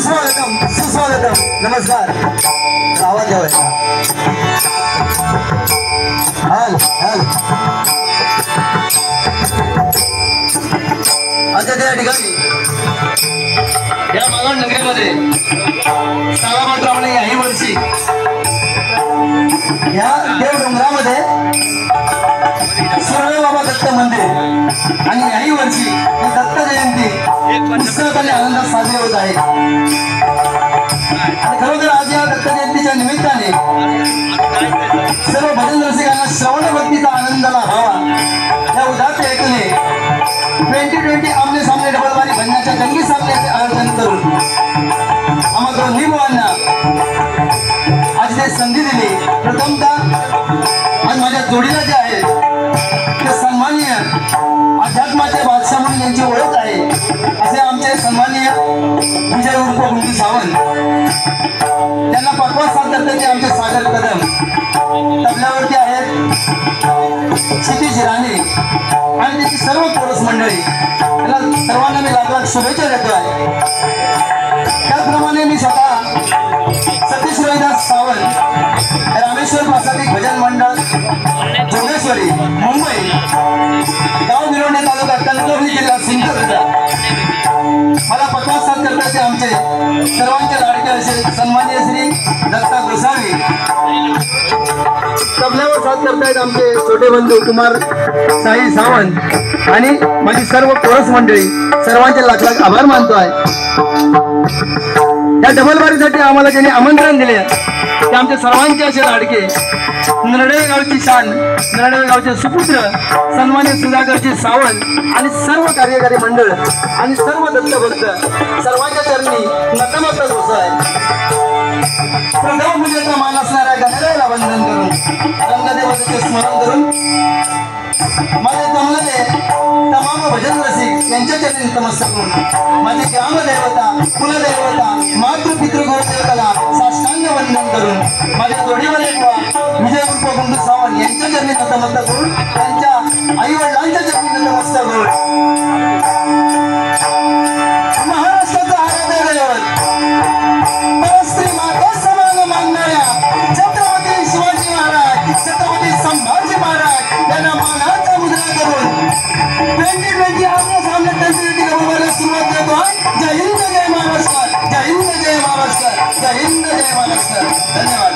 सुस्वागतम नमस्कार आवाज द्यावा हाल हाल आता त्या ठिकाणी या मालवण नगरीमध्ये सालामाप्रमाणे याही वर्षी या देव डोंगरामध्ये सुरळे बाबा दत्त मंदिर आणि याही वर्षी दत्त जयंती उत्सवाने आनंदात साजरी होत आहे। आणि खरोखर आज या दत्त जयंतीच्या निमित्ताने सर्व भजन रसिकांना श्रवण भक्तीचा आनंद लाभावा या उदात्त हेतूने 2020 आमने सामने डबलबारी भजनाच्या जंगी सामन्याचे आयोजन करून आम्हा दोन्ही भावांना आज ते संधी दिली। प्रथमतः आज माझ्या जोडीला जे आहेत ते सन्माननीय अध्यात्माचे बादशाह म्हणून यांची ओळख आहे असे आमचे सन्माननीय विजय उर्फ गुंडी सावंत, त्यांना पक्वा साथ करतात ते आमचे सागर कदम, तबल्यावरती आहेत क्षितिज राणे आणि त्याची सर्व कोरस मंडळी, त्यांना सर्वांना मी लाख शुभेच्छा देतो आहे। त्याचप्रमाणे मी स्वतः सतीश रोहिदास सावंत, रामेश्वर प्रासादिक भजन मंडळ जोगेश्वरी मुंबई, गाव मिरवणे तालुका कणकवली जिल्हा सिंधुदुर्ग, मला पक्वा साथ करतात ते आमचे सर्वांचे लाडके असे सन्माननीय श्री दत्ता गोसावी, तबल्यावर साथ करतायत आमचे छोटे बंधू कुमार साई सावंत आणि माझी सर्व कोरस मंडळी, सर्वांचे लाख लाख आभार मानतो आहे। या डबलबारीसाठी आम्हाला ज्यांनी आमंत्रण दिले ते आमच्या सर्वांचे असे लाडके नरडे गावची शान, नरडे गावचे सुपुत्र सन्मान्य सुधाकरजी सावंत आणि सर्व कार्यकारी मंडळ आणि सर्व दत्तभक्त सर्वांच्या चरणी नतमस्तक होत आहे। प्रथम पूजेचा मान असणाऱ्या गणरायाला वंदन करून रंगदेवतेचे स्मरण करून माझे जमलेले तमाम भजन रसिक यांच्या चरणी नतमस्तक करून माझी ग्रामदेवता, कुलदेवता, मातृपितृ गुरुदेवताला साष्टांग वंदन करून माझ्या जोडीवाले विजय उर्फ गुंडू सावंत यांच्या चरणी नतमस्तक करून त्यांच्या आई वडिलांच्या चरणी नतमस्तक करून महाराष्ट्राचा आराध्य दैवत परस्त्री माता समान मानणाऱ्या छत्रपती शिवाजी महाराज, छत्रपती संभाजी महाराज यांना मानाचा मुद्रा करून 2020 आमने सामने त्यांच्यासाठी गबरबारीला सुरुवात करतो। जय हिंद जय महाराष्ट्र, जय हिंद जय महाराष्ट्र, जय हिंद जय महाराष्ट्र। धन्यवाद।